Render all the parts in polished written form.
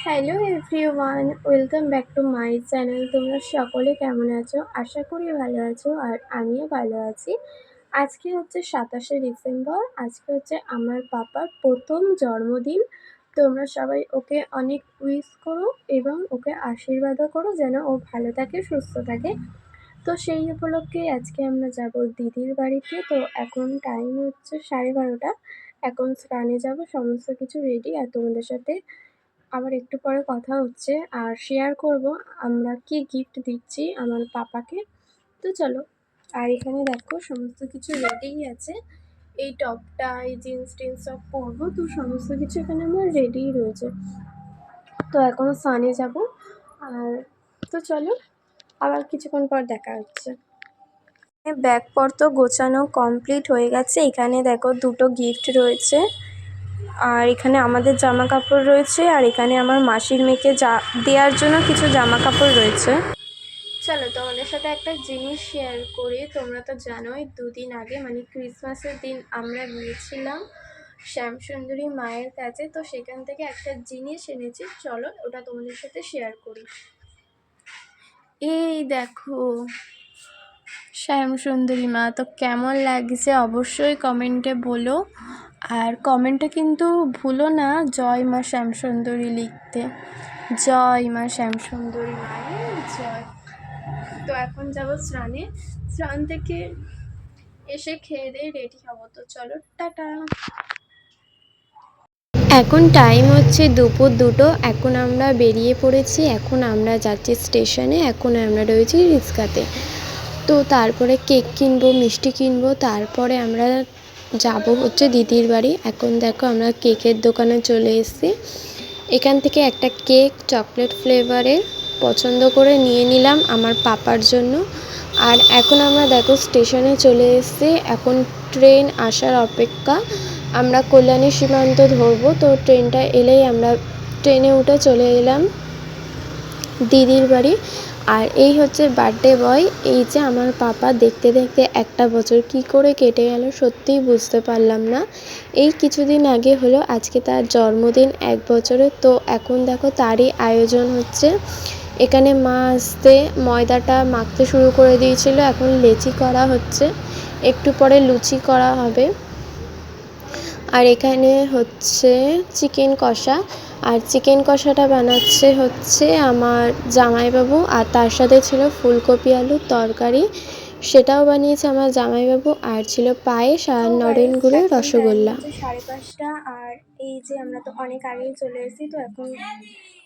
Hello everyone, welcome back to my channel. তোমরা সকলে কেমন আছো? আশা করি ভালো আছো, আর আমিও ভালো আছি। আজকে হচ্ছে 27শে ডিসেম্বর। আজকে হচ্ছে আমার পাপার প্রথম জন্মদিন। তোমরা সবাই ওকে অনেক উইশ করো এবং ওকে আশীর্বাদও করো যেন ও ভালো থাকে, সুস্থ থাকে। তো সেই উপলক্ষে আজকে আমরা যাব দিদির বাড়িতে। তো এখন টাইম হচ্ছে 12:30। এখন স্নানে যাব, সমস্ত কিছু রেডি। আর তোমাদের সাথে আবার একটু পরে কথা হচ্ছে আর শেয়ার করব আমরা কি গিফট দিচ্ছি আমার পাপাকে। তো চলো। আর এখানে দেখো সমস্ত কিছু রেডিই আছে। এই টপটা, এই জিন্স টিন্স সব পরবো, তো সমস্ত কিছু এখানে আমার রেডিই রয়েছে। তো এখন স্নানে যাব। আর তো চলো, আবার কিছুক্ষণ পর দেখা হচ্ছে। ব্যাগপত্র গোছানো কমপ্লিট হয়ে গেছে। এখানে দেখো দুটো গিফট রয়েছে, আর এখানে আমাদের জামা কাপড় রয়েছে, আর এখানে আমার মাসির মেয়েকে দেওয়ার জন্য কিছু জামা কাপড় রয়েছে। চলো তোমাদের সাথে একটা জিনিস শেয়ার করি। তোমরা তো জানোই দুদিন আগে মানে ক্রিসমাসের দিন আমরা গিয়েছিলাম শ্যামসুন্দরী মায়ের কাছে। তো সেখান থেকে একটা জিনিস এনেছি, চলো ওটা তোমাদের সাথে শেয়ার করি। এই দেখো শ্যামসুন্দরী মা, তো কেমন লাগছে অবশ্যই কমেন্টে বলো। আর কমেন্টে কিন্তু ভুলো না জয় মা শ্যামসুন্দরী লিখতে। জয় মা শ্যামসুন্দরী মায়ের জয়। তো এখন যাবো স্নানে। স্নান থেকে এসে খেয়ে দিয়ে রেডি হবো। তো চলো, টাটা। এখন টাইম হচ্ছে দুপুর 2টো। এখন আমরা বেরিয়ে পড়েছি। এখন আমরা যাচ্ছি স্টেশনে। এখন আমরা রয়েছি রিক্সাতে। তো তারপরে কেক কিনবো, মিষ্টি কিনবো, তারপরে আমরা যাব হচ্ছে দিদির বাড়ি। এখন দেখো আমরা কেকের দোকানে চলে এসেছি। এখান থেকে একটা কেক চকলেট ফ্লেভারের পছন্দ করে নিয়ে নিলাম আমার পাপার জন্য। আর এখন আমরা দেখো স্টেশনে চলে এসেছি। এখন ট্রেন আসার অপেক্ষা। আমরা কল্যাণী সীমান্ত ধরবো। তো ট্রেনটা এলেই আমরা ট্রেনে উঠে চলে এলাম দিদির বাড়ি। আর এই হচ্ছে বার্থডে বয়। এই যে আমার পাপা, দেখতে দেখতে একটা বছর কি করে কেটে গেল সত্যিই বুঝতে পারলাম না। এই কিছুদিন আগে হলো আজকে তার জন্মদিন 1 বছরের। তো এখন দেখো তারই আয়োজন হচ্ছে। এখানে মা আসতে ময়দাটা মাখতে শুরু করে দিয়েছিল। এখন লেচি করা হচ্ছে, একটু পরে লুচি করা হবে। আর এখানে হচ্ছে চিকেন কষা। আর চিকেন কষাটা বানাচ্ছে হচ্ছে আমার জামাইবাবু। আর তার সাথে ছিল ফুলকপি আলুর তরকারি, সেটাও বানিয়েছে আমার জামাইবাবু। আর ছিল পায়েস আর নরেন গুড়ের রসগোল্লা। 5:30। আর এই যে আমরা তো অনেক আগেই চলে এসেছি। তো এখন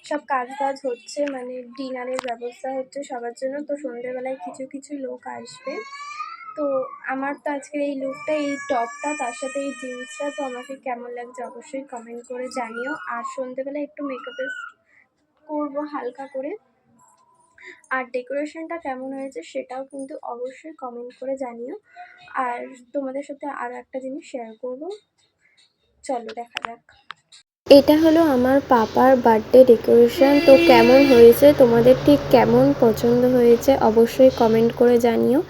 সব কাজ হচ্ছে, মানে ডিনারের ব্যবস্থা হচ্ছে সবার জন্য। তো সন্ধ্যেবেলায় কিছু কিছু লোক আসবে। তো আমার তো আজকের এই লুকটা, এই টপটা, তার সাথে এই জিন্সটা, তো আমাকে কেমন লাগছে অবশ্যই কমেন্ট করে জানিও। আর সন্ধ্যেবেলায় একটু মেকআপে করবো হালকা করে। আর ডেকোরেশনটা কেমন হয়েছে সেটাও কিন্তু অবশ্যই কমেন্ট করে জানিও। আর তোমাদের সাথে আরও একটা জিনিস শেয়ার করব, চলো দেখা যাক। এটা হলো আমার পাপার বার্থডে ডেকোরেশন। তো কেমন হয়েছে, তোমাদের ঠিক কেমন পছন্দ হয়েছে অবশ্যই কমেন্ট করে জানিও।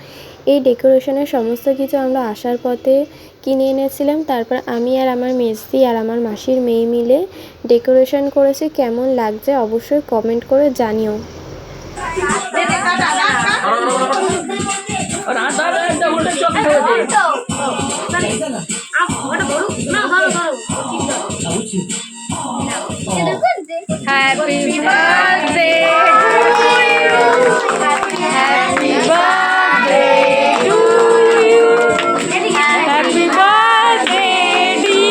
এই ডেকোরেশনের সমস্ত কিছু আমরা আসার পথে কিনে এনেছিলাম। তারপর আমি আর আমার মেজদি আর আমার মাসির মেয়ে মিলে ডেকোরেশন করেছি। কেমন লাগছে অবশ্যই কমেন্ট করে জানিও। Happy birthday to you. Happy birthday to you. Happy birthday dear.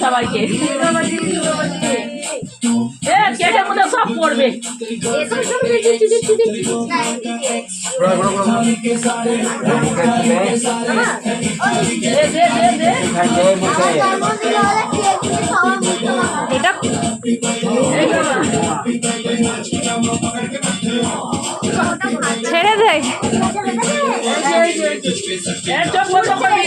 সবাইকে কেকের মধ্যে সব পড়বে। এটা ছেড়ে দেয়। চোখ বন্ধ করবি।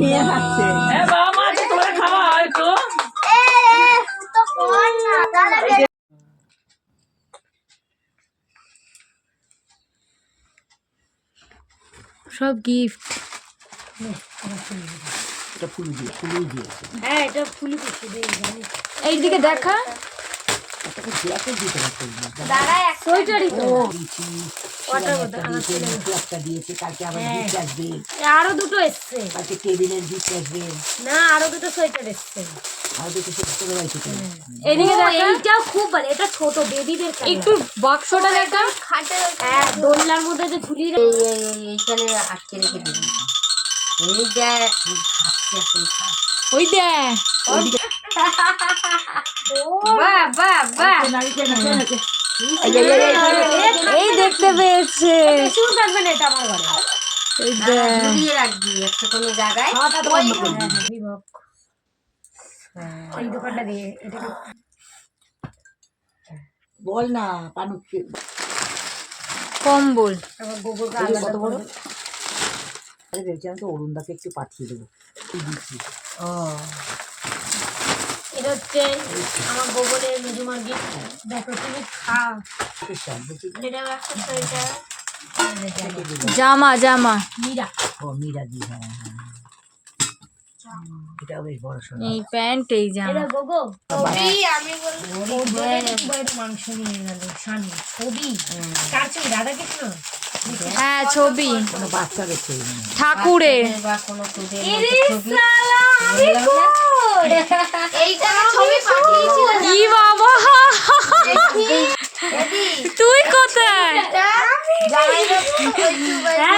নিয়ে খাচ্ছে। বাবা মা আছে, তোমরা খাওয়া হয়তো। সব গিফট। এটা ফুল দিয়েছে। হ্যাঁ এটা ফুলি এইদিকে দেখা। জ্যাকেট দিতে পারছে না। সোয়েটারই তো। একটা দিয়েছে, কালকে আবার গিফট আসবে, আরো দুটো এসছে। কালকে টেবিলের গিফট আসবে, না আরো দুটো সোয়েটার এসছে। আর দুটো ছোট ভাই থেকে। এদিকে দেখা। এইটাও খুব ভালো, এটা ছোট বেবিদের। একটু বাক্সটা দেখা। হ্যাঁ দোলনার মধ্যে যে ঝুলিয়ে এইখানে আটকে রেখে দিবি। এই দেখ ওই দেখ। বাহ বাহ বাহ, এই দেখতে পেয়েছে। শুন থাকবে না এটা আমার ঘরে। এই দেখ ঝুলিয়ে রাখবি একটা কোনো জায়গায়। এই দোকানটা দিয়ে এটা বল না পানু কম্বল। আমার গোবরটা কত আলাদা বড়? করে। আরে ভেবেছিলাম তো অরুণদাকে একটু পাঠিয়ে দেবো। ও এটা হচ্ছে আমার গোবরের মেজুমার গিফট। দেখো তুমি খাও। এটাও একটা সোয়েটার। জামা জামা মীরা। ও মীরা দি, হ্যাঁ এটাও বেশ বড় সড়ো। এই প্যান্ট এই জামা। এটা গোগো মাংস নিয়ে গেল সানি। ছবি কার ছবি? রাধাকৃষ্ণ। হ্যাঁ ছবি কোনো বাচ্চা দেখছে ঠাকুরের। বা কোনো তোদের এইটা ছবি পাঠিয়েছিল কি বাবা তুই কোথায়?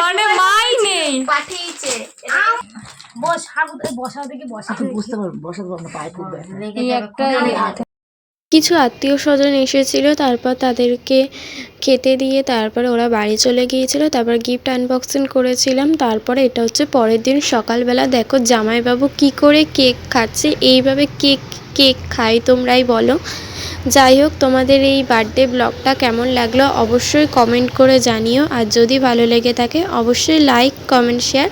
মানে মাই নেই। পাঠিয়েছে। বস বসা দেখি বসা। বুঝতে পারবো, বসাতে পারবো না, পায়ে খুব ব্যথা। লেগে এই যাবে। একটা কিছু আত্মীয় স্বজন এসেছিলো, তারপর তাদেরকে খেতে দিয়ে তারপরে ওরা বাড়ি চলে গিয়েছিলো। তারপর গিফট আনবক্সিং করেছিলাম। তারপরে এটা হচ্ছে পরের দিন সকালবেলা। দেখো জামাইবাবু কি করে কেক খাচ্ছে। এইভাবে কেক খাই তোমরাই বলো। যাই হোক, তোমাদের এই বার্থডে ব্লগটা কেমন লাগলো অবশ্যই কমেন্ট করে জানিও। আর যদি ভালো লেগে থাকে অবশ্যই like comment share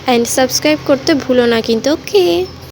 and subscribe করতে ভুলো না কিন্তু। ওকে।